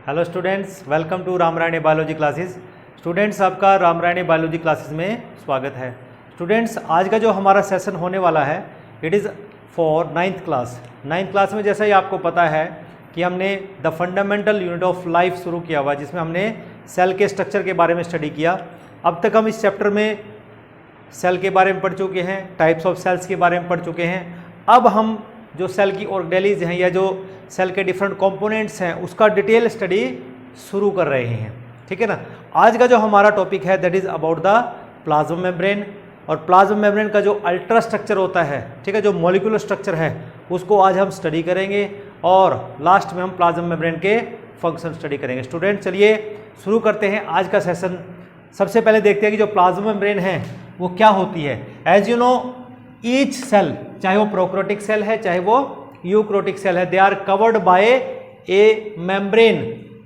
Hello students, welcome to Ramrayani biology classes. Students, आपका Ramrayani biology classes में स्वागत है। स्टूडेंट्स, आज का जो हमारा सेशन होने वाला है it is for 9th class. 9th class में जैसा ही आपको पता है कि हमने the fundamental unit of life शुरू किया हुआ, जिसमें हमने सेल के स्ट्रक्चर के बारे में स्टडी किया। अब तक हम इस चैप्टर में सेल के बारे में पढ़ चुके हैं, टाइप्स ऑफ सेल्स के बारे में पढ़ चुके हैं। अब हम जो सेल की ऑर्गेनेलिज हैं या जो सेल के डिफरेंट कंपोनेंट्स हैं उसका डिटेल स्टडी शुरू कर रहे हैं, ठीक है ना। आज का जो हमारा टॉपिक है that is about the plasma membrane. और प्लाज्मा मेम्ब्रेन का जो अल्ट्रा स्ट्रक्चर होता है, ठीक है, जो मॉलिक्यूलर स्ट्रक्चर है उसको आज हम स्टडी करेंगे और लास्ट में हम प्लाज्मा मेम्ब्रेन के फंक्शन स्टडी करेंगे। स्टूडेंट, चलिए शुरू करते हैं आज का सेशन। सबसे पहले देखते हैं कि जो प्लाज्मा मेम्ब्रेन है वो क्या होती है। As you know, each cell, चाहे वो प्रोकैरियोटिक सेल है चाहे वो यूकैरियोटिक सेल है, they are covered by a membrane,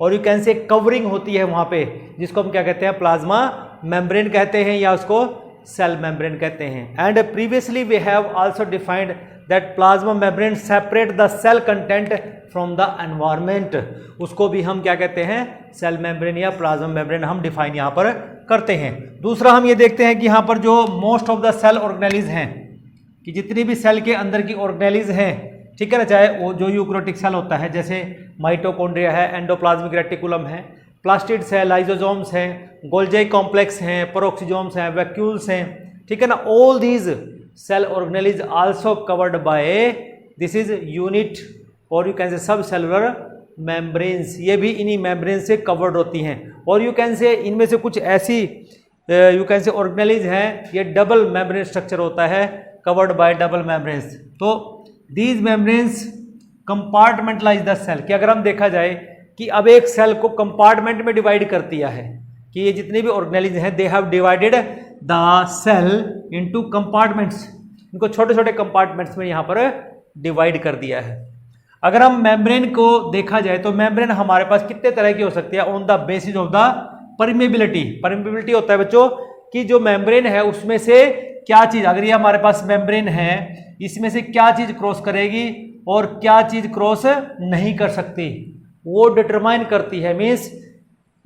और यू कैन से कवरिंग होती है वहाँ पे, जिसको हम क्या कहते हैं, प्लाज्मा मेम्ब्रेन कहते हैं या उसको सेल मेम्ब्रेन कहते हैं। And previously we have also defined that plasma membrane separate the cell content from the environment. उसको भी हम क्या कहते हैं, सेल मेम्ब्रेन या प्लाज्मा मेम्ब्रेन हम डिफाइन यहाँ पर करते हैं। दूसरा हम ये देखते हैं कि यहाँ पर जो most of the cell organelles हैं, कि जितनी भी सेल के अंदर की ऑर्गेनेलिज हैं, ठीक है ना, चाहे वो जो यूकैरियोटिक सेल होता है जैसे माइटोकॉन्ड्रिया है, एंडोप्लाज्मिक रेटिकुलम है, प्लास्टिड्स है, लाइसोसोम्स हैं, गोल्जी कॉम्प्लेक्स हैं, पेरोक्सिसोम्स हैं, वैक्यूल्स हैं, ठीक है ना। All these cell organelles also covered by this is unit और यू कैन से सब सेलुलर मेम्ब्रेन्स। ये भी इन्हीं मेम्ब्रेन से कवर्ड होती हैं। और यू कैन से इनमें से कुछ ऐसी यू कैन से ऑर्गेनेलिज हैं, ये डबल मेम्ब्रेन स्ट्रक्चर होता है, कवर्ड बाय डबल मेम्ब्रेन्स। तो these membranes compartmentalise the cell, कि अगर हम देखा जाए कि अब एक सेल को कंपार्टमेंट में डिवाइड कर दिया है, कि ये जितने भी ऑर्गेनेलिज हैं they have divided the cell into compartments, इनको छोटे छोटे कंपार्टमेंट्स में यहाँ पर डिवाइड कर दिया है। अगर हम मेम्ब्रेन को देखा जाए तो मेम्ब्रेन हमारे पास कितने तरह की हो सकती है, on the basis of the permeability. Permeability होता है बच्चों कि जो मेम्ब्रेन है उसमें से क्या चीज़, अगर ये हमारे पास मेम्ब्रेन है इसमें से क्या चीज़ क्रॉस करेगी और क्या चीज़ क्रॉस नहीं कर सकती, वो डिटरमाइन करती है। मीन्स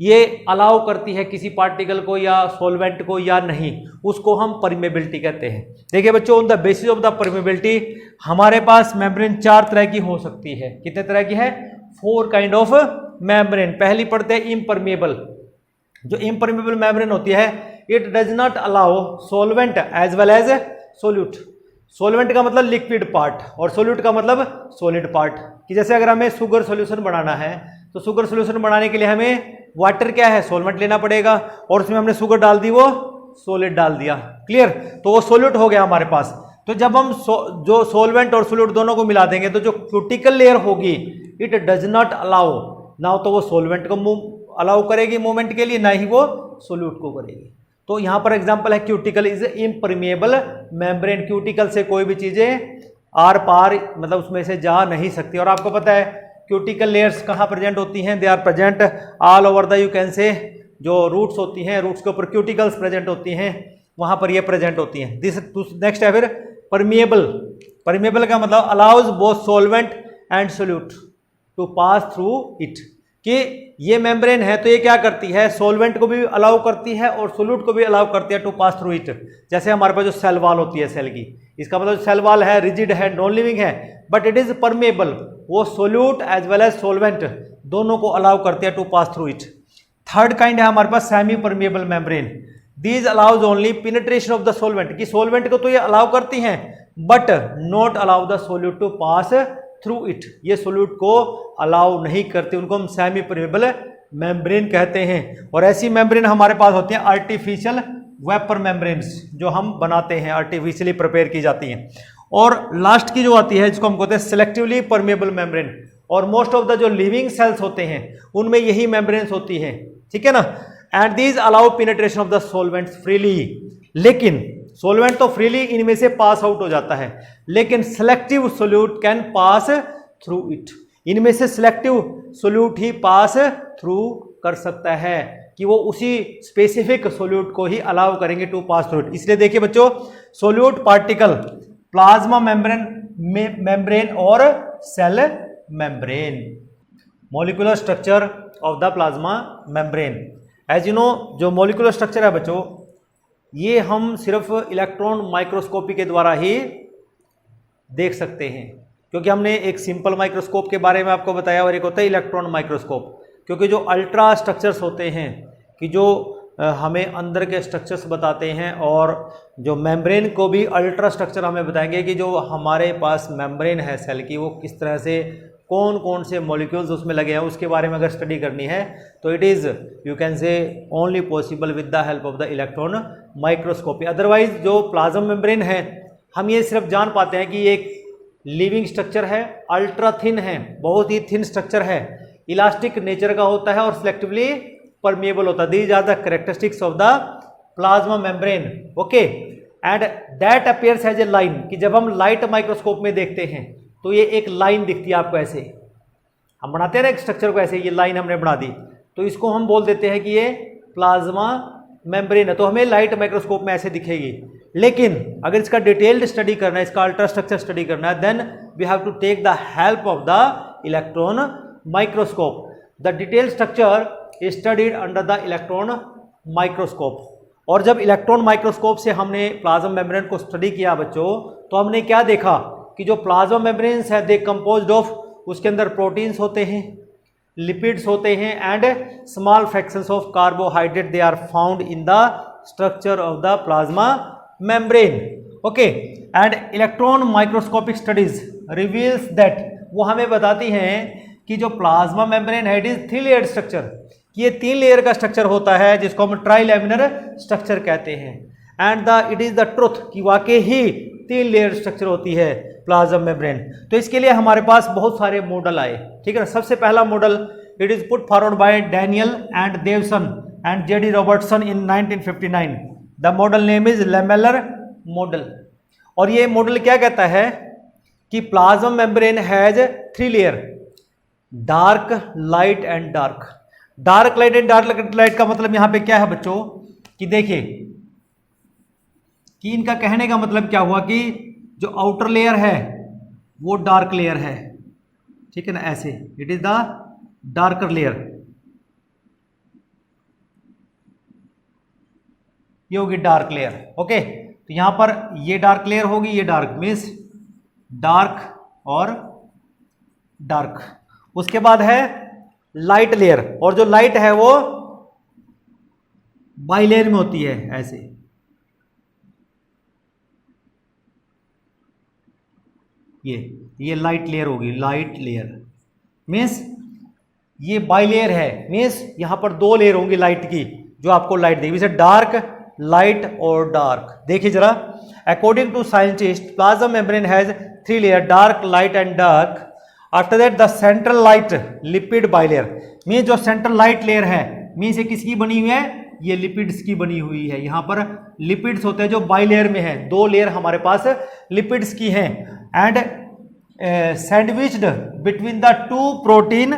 ये अलाउ करती है किसी पार्टिकल को या सॉल्वेंट को या नहीं, उसको हम परमेबिलिटी कहते हैं। देखिए बच्चों, on the basis of the permeability हमारे पास मेम्ब्रेन 4 तरह की हो सकती है। कितने तरह की है? 4 काइंड ऑफ मेम्ब्रेन। पहली पढ़ते हैं इम्परमेबल। जो इम्परमेबल मेम्ब्रेन होती है, it does not allow solvent as well as solute. Solvent का मतलब लिक्विड पार्ट और सोल्यूट का मतलब सॉलिड पार्ट। कि जैसे अगर हमें शुगर सॉल्यूशन बनाना है तो शुगर सॉल्यूशन बनाने के लिए हमें वाटर क्या है, सॉल्वेंट लेना पड़ेगा, और उसमें हमने शुगर डाल दी, वो सॉलिड डाल दिया, क्लियर, तो वो सोल्यूट हो गया हमारे पास। तो जब हम जो सॉल्वेंट और सोल्यूट दोनों को मिला देंगे तो जो क्यूटिकल लेयर होगी इट डज नॉट अलाउ, ना तो वो सॉल्वेंट को अलाउ करेगी मूवमेंट के लिए, ना ही वो सोल्यूट को करेगी। तो यहाँ पर एग्जांपल है cuticle is impermeable membrane. Cuticle से कोई भी चीजें आर पार मतलब उसमें से जा नहीं सकती। और आपको पता है क्यूटिकल लेयर्स कहाँ प्रेजेंट होती हैं, they are present all over the, you can say जो रूट्स होती हैं, रूट्स के ऊपर क्यूटिकल्स प्रेजेंट होती हैं, वहाँ पर ये प्रेजेंट होती हैं। दिस नेक्स्ट है फिर परमेबल। परमेबल का मतलब allows both solvent and solute to pass through it, कि ये मेम्ब्रेन है तो ये क्या करती है, सॉल्वेंट को भी अलाउ करती है और सोल्यूट को भी अलाउ करती है टू पास थ्रू इट। जैसे हमारे पास जो सेल वॉल होती है सेल की, इसका मतलब सेल वॉल है रिजिड है, नॉन लिविंग है, बट इट इज परमेबल, वो solute as well as solvent दोनों को अलाउ करती है to pass through it. Third kind है हमारे पास semi permeable membrane. These allows only penetration of the solvent, कि सॉल्वेंट को तो ये अलाउ करती हैं but not allow the solute to pass through it, ये सोल्यूट को अलाउ नहीं करते, उनको हम सेमी परमेबल मेम्ब्रेन कहते हैं। और ऐसी मेम्ब्रेन हमारे पास होती हैं आर्टिफिशियल वेपर मेम्ब्रेन्स, जो हम बनाते हैं, आर्टिफिशियली प्रिपेयर की जाती हैं। और लास्ट की जो आती है जिसको हम कहते हैं सिलेक्टिवली परमेबल मेम्ब्रेन। और मोस्ट ऑफ द जो लिविंग सेल्स होते हैं उनमें यही मेम्ब्रेन्स होती हैं, ठीक है ना। And these allow penetration of the solvents freely, लेकिन सॉल्वेंट तो फ्रीली इनमें से पास आउट हो जाता है, लेकिन selective solute can pass through it. इनमें से सिलेक्टिव सोल्यूट ही पास थ्रू कर सकता है, कि वो उसी स्पेसिफिक सोल्यूट को ही अलाउ करेंगे टू पास थ्रू इट। इसलिए देखिए बच्चों, सोल्यूट पार्टिकल, प्लाज्मा मेम्ब्रेन और cell membrane. Molecular structure of the plasma membrane. As you no, जो मॉलिक्यूलर स्ट्रक्चर है बच्चों, ये हम सिर्फ इलेक्ट्रॉन माइक्रोस्कोपी के द्वारा ही देख सकते हैं, क्योंकि हमने एक सिंपल माइक्रोस्कोप के बारे में आपको बताया और एक होता है इलेक्ट्रॉन माइक्रोस्कोप। क्योंकि जो अल्ट्रा स्ट्रक्चर्स होते हैं कि जो हमें अंदर के स्ट्रक्चर्स बताते हैं, और जो मेम्ब्रेन को भी अल्ट्रा स्ट्रक्चर हमें बताएंगे कि जो हमारे पास मेम्ब्रेन है सेल की, वो किस तरह से, कौन कौन से मॉलिक्यूल्स उसमें लगे हैं, उसके बारे में अगर स्टडी करनी है तो इट इज़ यू कैन से only possible with the help of the electron microscopy. Otherwise जो प्लाज्मा मेम्ब्रेन है, हम ये सिर्फ जान पाते हैं कि ये एक लिविंग स्ट्रक्चर है, अल्ट्रा थिन है, बहुत ही थिन स्ट्रक्चर है, इलास्टिक नेचर का होता है और सिलेक्टिवली परमेएबल होता है। These are the characteristics of the plasma membrane. Okay, and that appears as a line, कि जब हम लाइट माइक्रोस्कोप में देखते हैं तो ये एक लाइन दिखती है आपको ऐसे, हम बनाते हैं ना एक स्ट्रक्चर को ऐसे, ये लाइन हमने बना दी, तो इसको हम बोल देते हैं कि ये प्लाज्मा मेम्ब्रेन है, तो हमें लाइट माइक्रोस्कोप में ऐसे दिखेगी। लेकिन अगर इसका डिटेल्ड स्टडी करना है, इसका अल्ट्रा स्ट्रक्चर स्टडी करना है, then we have to take the help of the electron microscope. The detailed structure is studied under the electron microscope. और जब इलेक्ट्रॉन माइक्रोस्कोप से हमने प्लाज्मा मेम्ब्रेन को स्टडी किया बच्चों, तो हमने क्या देखा कि जो प्लाज्मा मेम्ब्रेन्स है दे कंपोज्ड ऑफ, उसके अंदर प्रोटीन्स होते हैं, लिपिड्स होते हैं, and small fractions of carbohydrate they are found in the structure of the plasma membrane. Okay, and electron microscopic studies reveals that, वो हमें बताती हैं कि जो प्लाज्मा मेम्ब्रेन है इट इज 3 लेयर स्ट्रक्चर, कि ये 3 लेयर का स्ट्रक्चर होता है, जिसको हम ट्राइलेमिनर स्ट्रक्चर कहते हैं। And the it is the truth, कि वाकई ही 3 लेयर स्ट्रक्चर होती है प्लाज्मा मेम्ब्रेन। तो इसके लिए हमारे पास बहुत सारे मॉडल आए, ठीक है ना। सबसे पहला model it is put forward by Daniel and Davson and JD Robertson in 1959। The model name is lamellar model. और ये मॉडल क्या कहता है कि plasma membrane has 3 layer, dark, light and dark. Dark light and dark light का मतलब यहां पे क्या है बच्चों, कि देखिए कि इनका कहने का मतलब क्या हुआ कि जो आउटर लेयर है वो डार्क लेयर है, ठीक है ना, ऐसे it is the darker layer, ये होगी डार्क लेयर। ओके, तो यहां पर ये डार्क लेयर होगी, ये डार्क मीन्स डार्क और डार्क। उसके बाद है लाइट लेयर, और जो लाइट है वो बाइलेयर में होती है ऐसे, ये लाइट लेयर होगी। लाइट लेयर मीन्स ये बाइलेयर है, मीन्स यहां पर 2 लेयर होंगी लाइट की, जो आपको लाइट देगी, जैसे डार्क, लाइट और डार्क। देखिए जरा, according to scientist plasma membrane has 3 layer, dark, light and dark. After that the central light lipid bilayer, means जो सेंट्रल लाइट लेयर है, मीन्स ये किसकी बनी हुई है, ये लिपिड्स की बनी हुई है। यहां पर लिपिड्स होते हैं जो बाइलेयर में है, 2 लेयर हमारे पास लिपिड्स की हैं। And sandwiched between the 2 protein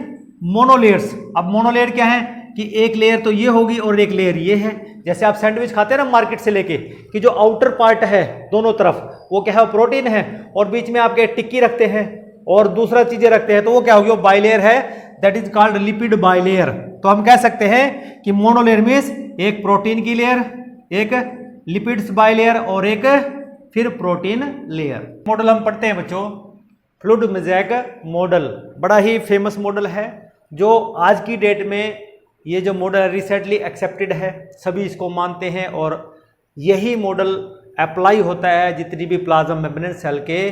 monolayers. अब मोनोलेयर क्या है कि एक लेयर तो ये होगी और एक लेयर ये है। जैसे आप सैंडविच खाते हैं ना मार्केट से लेके, कि जो आउटर पार्ट है दोनों तरफ वो क्या है, वो प्रोटीन है, और बीच में आपके टिक्की रखते हैं और दूसरा चीजें रखते हैं, तो वो क्या होगी, वो बाइलेयर है, that is called lipid bilayer. तो हम कह सकते हैं कि मोनोलेयर मीन्स एक प्रोटीन की लेयर, एक लिपिड्स बाइलेयर और एक फिर प्रोटीन लेयर। मॉडल हम पढ़ते हैं बच्चों, फ्लूइड मोज़ेक मॉडल, बड़ा ही फेमस मॉडल है, जो आज की डेट में ये जो मॉडल रिसेंटली एक्सेप्टेड है, सभी इसको मानते हैं, और यही मॉडल अप्लाई होता है जितनी भी प्लाज्मा मेम्ब्रेन सेल के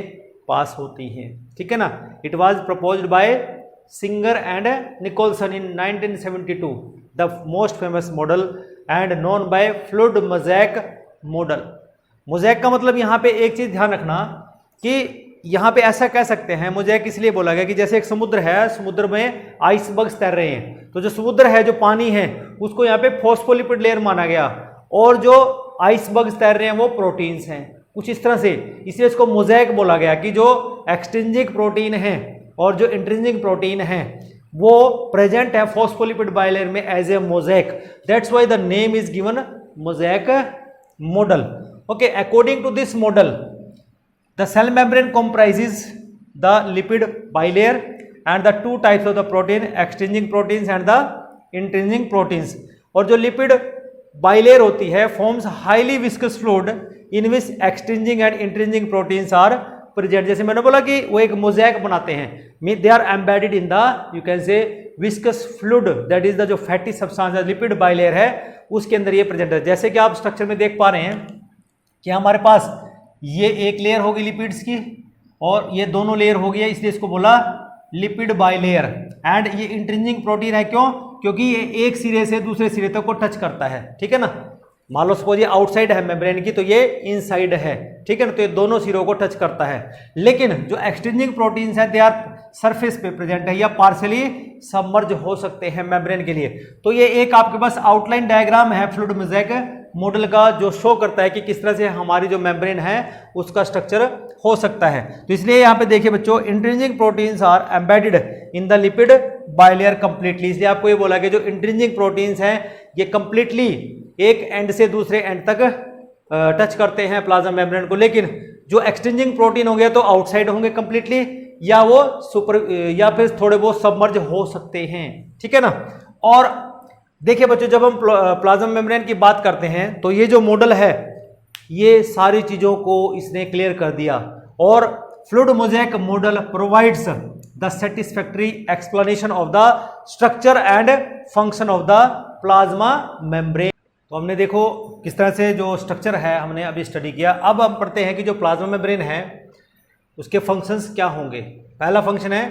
पास होती हैं, ठीक है ना। It was proposed by Singer and Nicolson in 1972, the most famous model and known by fluid mosaic model. Mosaic का मतलब यहाँ पे एक चीज ध्यान रखना कि यहाँ पे ऐसा कह सकते हैं, मोज़ेक इसलिए बोला गया कि जैसे एक समुद्र है, समुद्र में आइसबर्ग्स तैर रहे हैं, तो जो समुद्र है, जो पानी है, उसको यहाँ पे फॉस्फोलिपिड लेयर माना गया, और जो आइसबर्ग्स तैर रहे हैं वो प्रोटीन्स हैं, कुछ इस तरह से, इसलिए इसको मोज़ेक बोला गया कि जो एक्सट्रिंसिक प्रोटीन है और जो इंट्रिंसिक प्रोटीन है वो प्रेजेंट है फॉस्फोलिपिड बाइलेयर में as a mosaic, that's why the name is given mosaic model. Okay, according to this model the cell membrane comprises the lipid bilayer and the two types of the protein, exchanging proteins and the interchanging proteins. और जो lipid bilayer होती है forms highly viscous fluid in which exchanging and interchanging proteins are present. जैसे मैंने बोला कि वो एक मोज़ेक बनाते हैं, they are embedded in the you can say viscous fluid, that is the जो फैटी सब्सटेंस लिपिड बाइलेयर है उसके अंदर ये प्रेजेंट है। जैसे कि आप स्ट्रक्चर में देख पा रहे हैं कि हमारे पास ये एक लेयर होगी लिपिड्स की और ये दोनों लेयर हो गया, इसलिए इसको बोला लिपिड बाइलेयर। एंड ये इंटरचेंजिंग प्रोटीन है, क्यों? क्योंकि ये एक सिरे से दूसरे सिरे तक को टच करता है, ठीक है ना। मान लो सपोज ये आउटसाइड है मेम्ब्रेन की तो ये इनसाइड है, ठीक है ना, तो ये दोनों सिरों को टच करता है। लेकिन जो एक्सचेंजिंग प्रोटीन्स हैं दे आर सरफेस पे प्रेजेंट है या पार्शियली सबमर्ज हो सकते हैं मेम्ब्रेन के लिए। तो ये एक आपके पास आउटलाइन डायग्राम है फ्लूइड मोज़ेक मॉडल का जो शो करता है कि किस तरह से हमारी जो मेम्ब्रेन है उसका स्ट्रक्चर हो सकता है। तो इसलिए यहाँ पे देखिए बच्चों, interchanging proteins are embedded in the lipid bilayer completely. इसलिए आपको ये बोला कि जो इंटरचेंजिंग प्रोटीन्स हैं ये कंप्लीटली एक एंड से दूसरे एंड तक टच करते हैं प्लाज्मा मेम्ब्रेन को। लेकिन जो एक्सचेंजिंग प्रोटीन हो गया तो आउटसाइड होंगे कंप्लीटली, या वो सुपर या फिर थोड़े बहुत सबमर्ज हो सकते हैं, ठीक है ना। और देखिए बच्चों, जब हम प्लाज्मा मेम्ब्रेन की बात करते हैं तो ये जो मॉडल है ये सारी चीजों को इसने क्लियर कर दिया। और fluid mosaic model provides the satisfactory explanation of the structure and function of the plasma membrane. तो हमने देखो किस तरह से जो स्ट्रक्चर है हमने अभी स्टडी किया। अब हम पढ़ते हैं कि जो प्लाज्मा मेम्ब्रेन है उसके फंक्शंस क्या होंगे। पहला फंक्शन है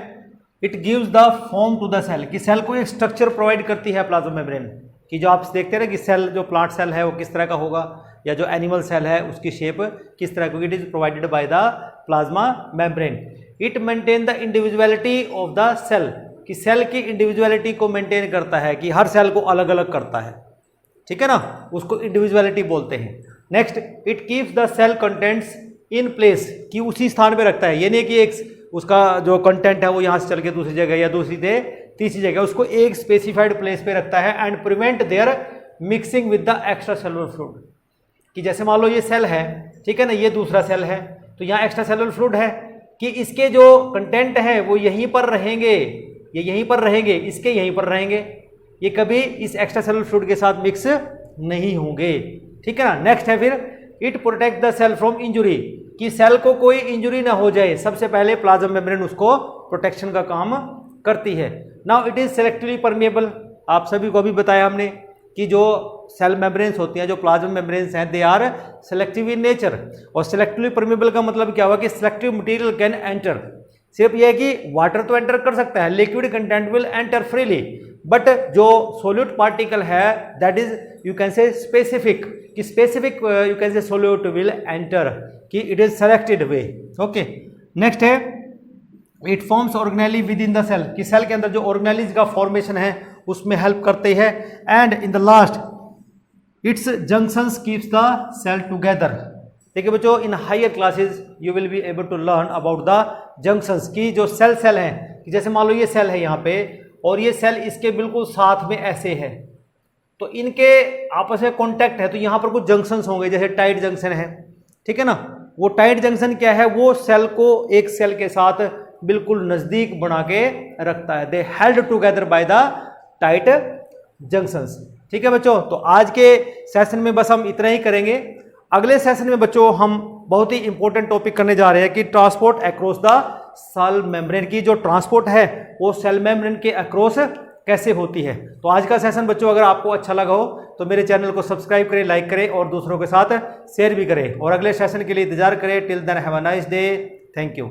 it gives the form to the cell, कि सेल को एक स्ट्रक्चर प्रोवाइड करती है प्लाज्मा मेम्ब्रेन की। जो आप देखते हैं ना कि सेल जो प्लांट सेल है वो किस तरह का होगा, या जो एनिमल सेल है उसकी शेप किस तरह की, it is provided by the plasma membrane. It maintain the individuality of the cell, कि सेल की इंडिविजुअलिटी को मेंटेन करता है, कि हर सेल को अलग अलग करता है, ठीक है ना, उसको इंडिविजुअलिटी बोलते हैं। Next, it keeps the cell contents in place, कि उसी स्थान पे रखता है। ये नहीं कि एक उसका जो कंटेंट है वो यहाँ से चल के दूसरी जगह या दूसरी से तीसरी जगह, उसको एक स्पेसिफाइड प्लेस पे रखता है। And prevent there mixing with the extra cellular fluid, कि जैसे मान लो ये सेल है, ठीक है ना, ये दूसरा सेल है, तो यहाँ एक्स्ट्रा सेलुलर फ्लूइड है कि इसके जो कंटेंट है वो यहीं पर रहेंगे, ये यहीं पर रहेंगे, इसके यहीं पर रहेंगे, ये कभी इस एक्स्ट्रा सेलुलर फ्लूइड के साथ मिक्स नहीं होंगे, ठीक है ना। नेक्स्ट है फिर it protect the cell from injury, कि सेल को कोई इंजुरी ना हो जाए, सबसे पहले प्लाज्मा मेम्ब्रेन उसको प्रोटेक्शन का काम करती है। Now it is selectively permeable, आप सभी को भी बताया हमने कि जो सेल मेम्ब्रेन्स होती हैं, जो प्लाज्मा मेम्ब्रेन्स हैं, they are selective in nature. और सेलेक्टिवली परमेबल का मतलब क्या हुआ कि सेलेक्टिव मटेरियल कैन एंटर, सिर्फ यह है कि वाटर तो एंटर कर सकता है, liquid content will enter freely, but जो सोल्यूट पार्टिकल है that is you can say specific, कि specific you can say solute will enter, कि it is selected way. Okay, next है it forms organelle within the cell, कि cell के अंदर जो organelles का फॉर्मेशन है उसमें हेल्प करते हैं। And in the last its junctions keeps the cell together. देखिए बच्चों, in higher classes you will be able to learn about the junctions, की जो सेल हैं, कि जैसे मान लो ये सेल है यहाँ पे और ये सेल इसके बिल्कुल साथ में ऐसे है, तो इनके आपस में कॉन्टैक्ट है, तो यहाँ पर कुछ जंक्शंस होंगे, जैसे टाइट जंक्शन है, ठीक है ना। वो टाइट जंक्शन क्या है, वो सेल को एक सेल के साथ बिल्कुल नजदीक बना के रखता है। दे held together by the tight junctions, ठीक है बच्चों। तो आज के सेशन में बस हम इतना ही करेंगे। अगले सेशन में बच्चों हम बहुत ही इंपॉर्टेंट टॉपिक करने जा रहे हैं कि transport across the cell membrane, की जो ट्रांसपोर्ट है वो सेल मेम्ब्रेन के अक्रॉस कैसे होती है। तो आज का सेशन बच्चों अगर आपको अच्छा लगा हो तो मेरे चैनल को सब्सक्राइब करें, लाइक करें और दूसरों के साथ शेयर भी करें, और अगले सेशन के लिए इंतजार करें। Till then have a nice day, thank you.